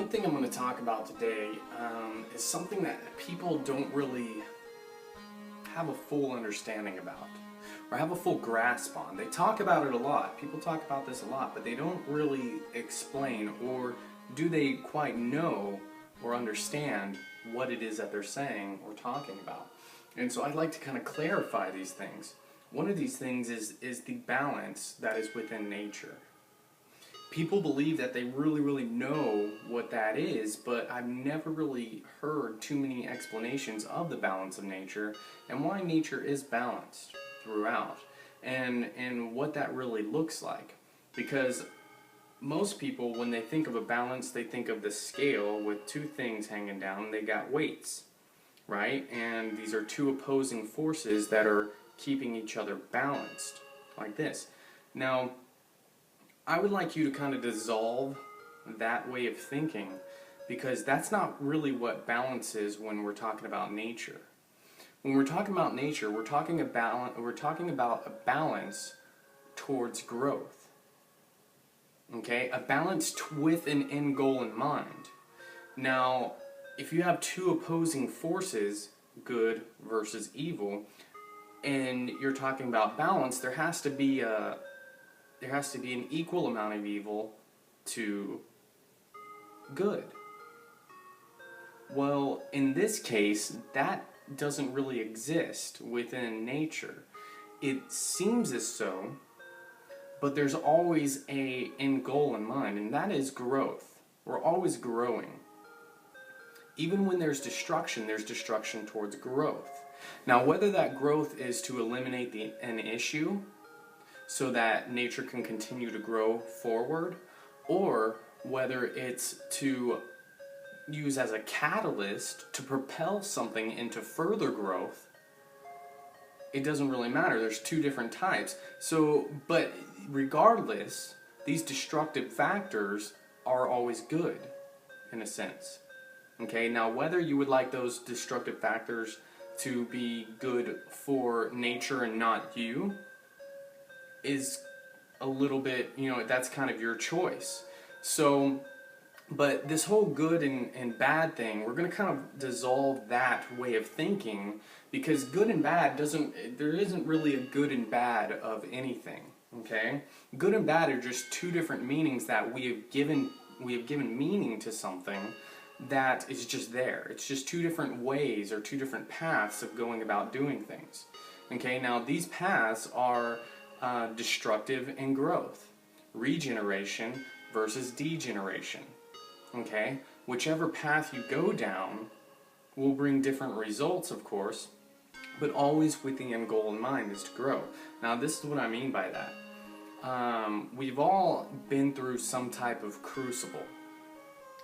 one thing I'm going to talk about today is something that people don't really have a full understanding about or have a full grasp on. They talk about it a lot. People talk about this a lot, but they don't really explain, or do they quite know or understand what it is that they're saying or talking about. And so I'd like to kind of clarify these things. One of these things is the balance that is within nature. People believe that they really know what that is, but I've never really heard too many explanations of the balance of nature and why nature is balanced throughout and what that really looks like. Because most people, when they think of a balance, they think of the scale with two things hanging down. They got weights, right? And these are two opposing forces that are keeping each other balanced, like this. Now, I would like you to kind of dissolve that way of thinking, because that's not really what balance is when we're talking about nature. When we're talking about nature, we're talking about a balance towards growth. Okay? A balance with an end goal in mind. Now, if you have two opposing forces, good versus evil, and you're talking about balance, there has to be an equal amount of evil to good. Well, in this case, that doesn't really exist within nature. It seems as so, but there's always an end goal in mind, and that is growth. We're always growing. Even when there's destruction towards growth. Now, whether that growth is to eliminate an issue so that nature can continue to grow forward, or whether it's to use as a catalyst to propel something into further growth, it doesn't really matter. There's two different types. But regardless, these destructive factors are always good, in a sense. Okay, now whether you would like those destructive factors to be good for nature and not you is a little bit, that's kind of your choice. So, but this whole good and bad thing, we're going to kind of dissolve that way of thinking, because good and bad there isn't really a good and bad of anything, okay? Good and bad are just two different meanings that we have given meaning to something that is just there. It's just two different ways or two different paths of going about doing things. Okay, now these paths are destructive and growth, regeneration versus degeneration. Okay, whichever path you go down will bring different results, of course, but always with the end goal in mind is to grow. Now, this is what I mean by that. We've all been through some type of crucible,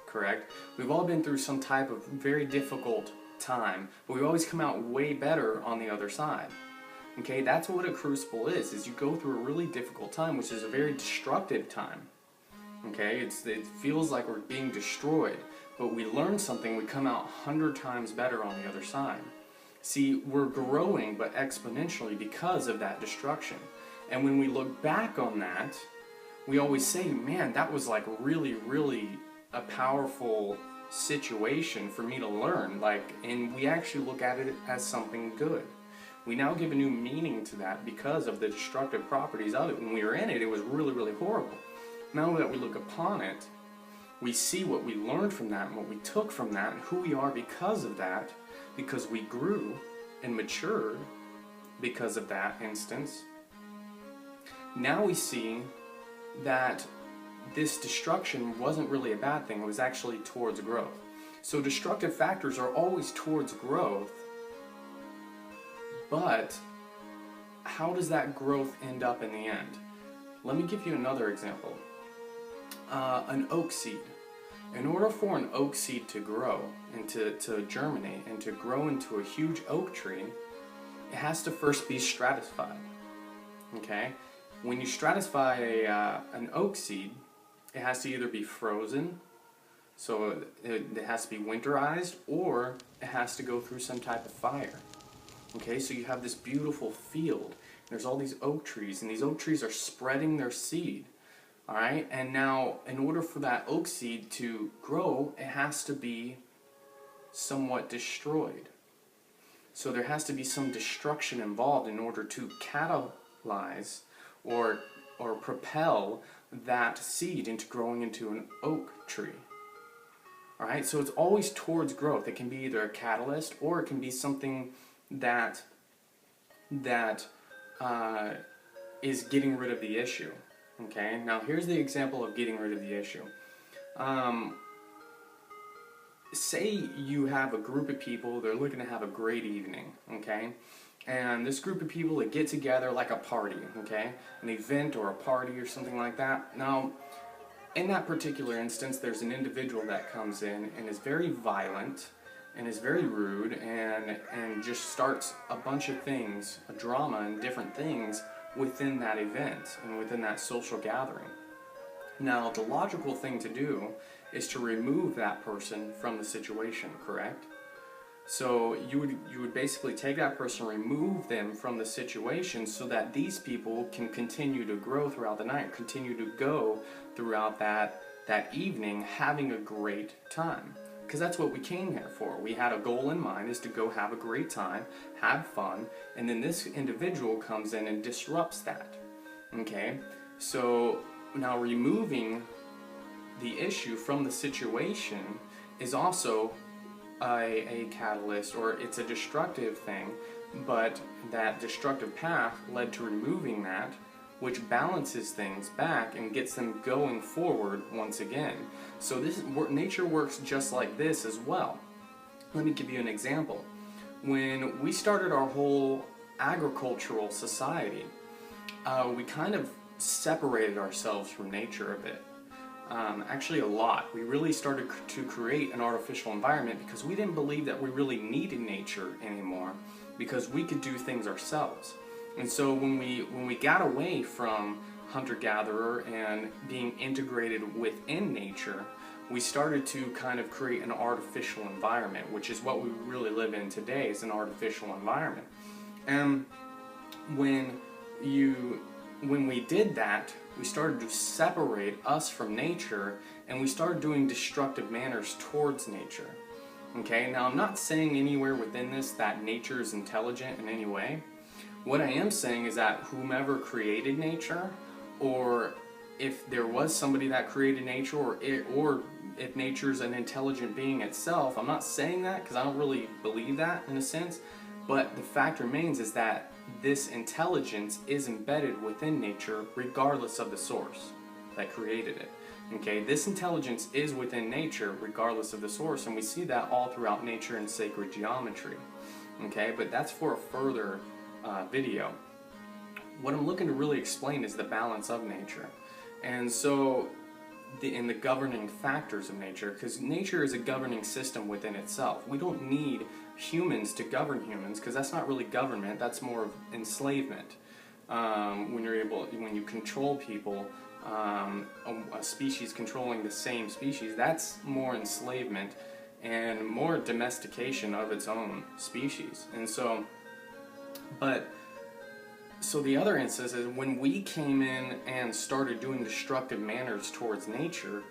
correct? We've all been through some type of very difficult time, but we always come out way better on the other side. Okay, that's what a crucible is you go through a really difficult time, which is a very destructive time. Okay, it feels like we're being destroyed, but we learn something, we come out 100 times better on the other side. See, we're growing, but exponentially because of that destruction. And when we look back on that, we always say, man, that was like really a powerful situation for me to learn, and we actually look at it as something good. We now give a new meaning to that because of the destructive properties of it. When we were in it, it was really horrible. Now that we look upon it, we see what we learned from that and what we took from that and who we are because of that, because we grew and matured because of that instance. Now we see that this destruction wasn't really a bad thing, it was actually towards growth. So destructive factors are always towards growth, but how does that growth end up in the end? Let me give you another example. An oak seed. In order for an oak seed to grow and to germinate and to grow into a huge oak tree, it has to first be stratified. Okay? When you stratify an oak seed, it has to either be frozen, so it has to be winterized, or it has to go through some type of fire. Okay, so you have this beautiful field. There's all these oak trees, and these oak trees are spreading their seed. All right, and now in order for that oak seed to grow, it has to be somewhat destroyed. So there has to be some destruction involved in order to catalyze or propel that seed into growing into an oak tree. All right, so it's always towards growth. It can be either a catalyst or it can be something that is getting rid of the issue. Okay, now here's the example of getting rid of the issue. Say you have a group of people, they're looking to have a great evening, okay? And this group of people, they get together like a party, okay? An event or a party or something like that. Now, in that particular instance, there's an individual that comes in and is very violent and is very rude and just starts a bunch of things, a drama and different things within that event and within that social gathering. Now, the logical thing to do is to remove that person from the situation, correct? So you would basically take that person, remove them from the situation so that these people can continue to grow throughout the night, continue to go throughout that evening having a great time. Because that's what we came here for. We had a goal in mind, is to go have a great time, have fun, and then this individual comes in and disrupts that. Okay? So now removing the issue from the situation is also a catalyst, or it's a destructive thing, but that destructive path led to removing that, which balances things back and gets them going forward once again. So nature works just like this as well. Let me give you an example. When we started our whole agricultural society, we kind of separated ourselves from nature a bit. Actually a lot. We really started to create an artificial environment because we didn't believe that we really needed nature anymore, because we could do things ourselves. And so when we got away from hunter-gatherer and being integrated within nature, we started to kind of create an artificial environment, which is what we really live in today, is an artificial environment. And when we did that, we started to separate us from nature, and we started doing destructive manners towards nature. Okay, now I'm not saying anywhere within this that nature is intelligent in any way. What I am saying is that whomever created nature, or if there was somebody that created nature, or if nature's an intelligent being itself, I'm not saying that because I don't really believe that in a sense, but the fact remains is that this intelligence is embedded within nature regardless of the source that created it. Okay, this intelligence is within nature regardless of the source, and we see that all throughout nature and sacred geometry. Okay, but that's for a further video. What I'm looking to really explain is the balance of nature. And so in the governing factors of nature, because nature is a governing system within itself. We don't need humans to govern humans, because that's not really government, that's more of enslavement. When you control people, a species controlling the same species, that's more enslavement and more domestication of its own species. And so the other instance is when we came in and started doing destructive manners towards nature,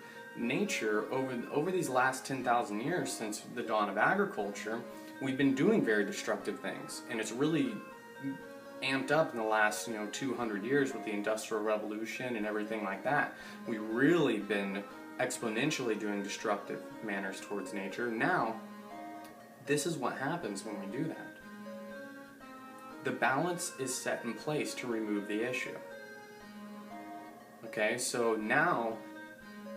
over these last 10,000 years since the dawn of agriculture, we've been doing very destructive things, and it's really amped up in the last 200 years with the Industrial Revolution and everything like that. We've really been exponentially doing destructive manners towards nature. Now, this is what happens when we do that. The balance is set in place to remove the issue. Okay, so now,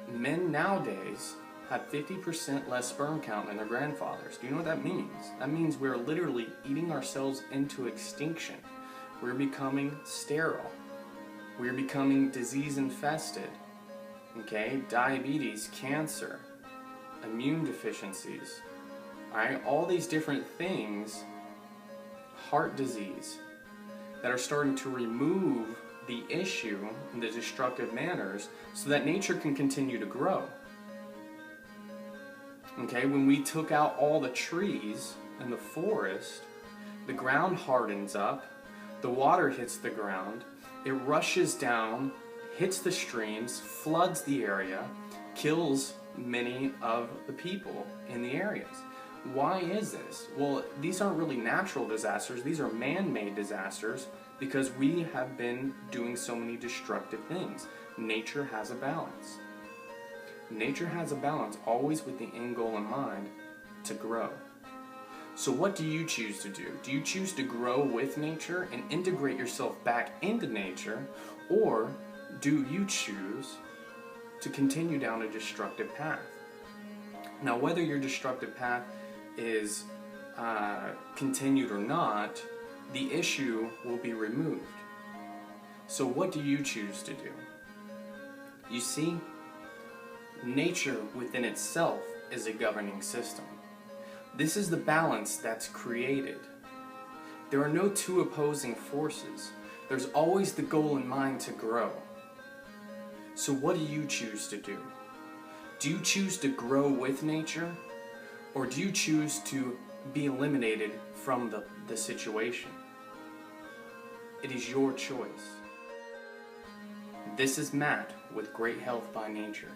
men nowadays have 50% less sperm count than their grandfathers. Do you know what that means? That means we're literally eating ourselves into extinction. We're becoming sterile. We're becoming disease infested. Okay, diabetes, cancer, immune deficiencies. Alright, all these different things, heart disease, that are starting to remove the issue in the destructive manners so that nature can continue to grow. Okay, when we took out all the trees in the forest, the ground hardens up, the water hits the ground, it rushes down, hits the streams, floods the area, kills many of the people in the areas. Why is this? Well, these aren't really natural disasters, these are man-made disasters because we have been doing so many destructive things. Nature has a balance. Nature has a balance, always with the end goal in mind, to grow. So what do you choose to do? Do you choose to grow with nature and integrate yourself back into nature, or do you choose to continue down a destructive path? Now, whether your destructive path is continued or not, the issue will be removed. So what do you choose to do? You see, nature within itself is a governing system. This is the balance that's created. There are no two opposing forces. There's always the goal in mind to grow. So what do you choose to do? Do you choose to grow with nature, or do you choose to be eliminated from the situation? It is your choice. This is Matt with Great Health by Nature.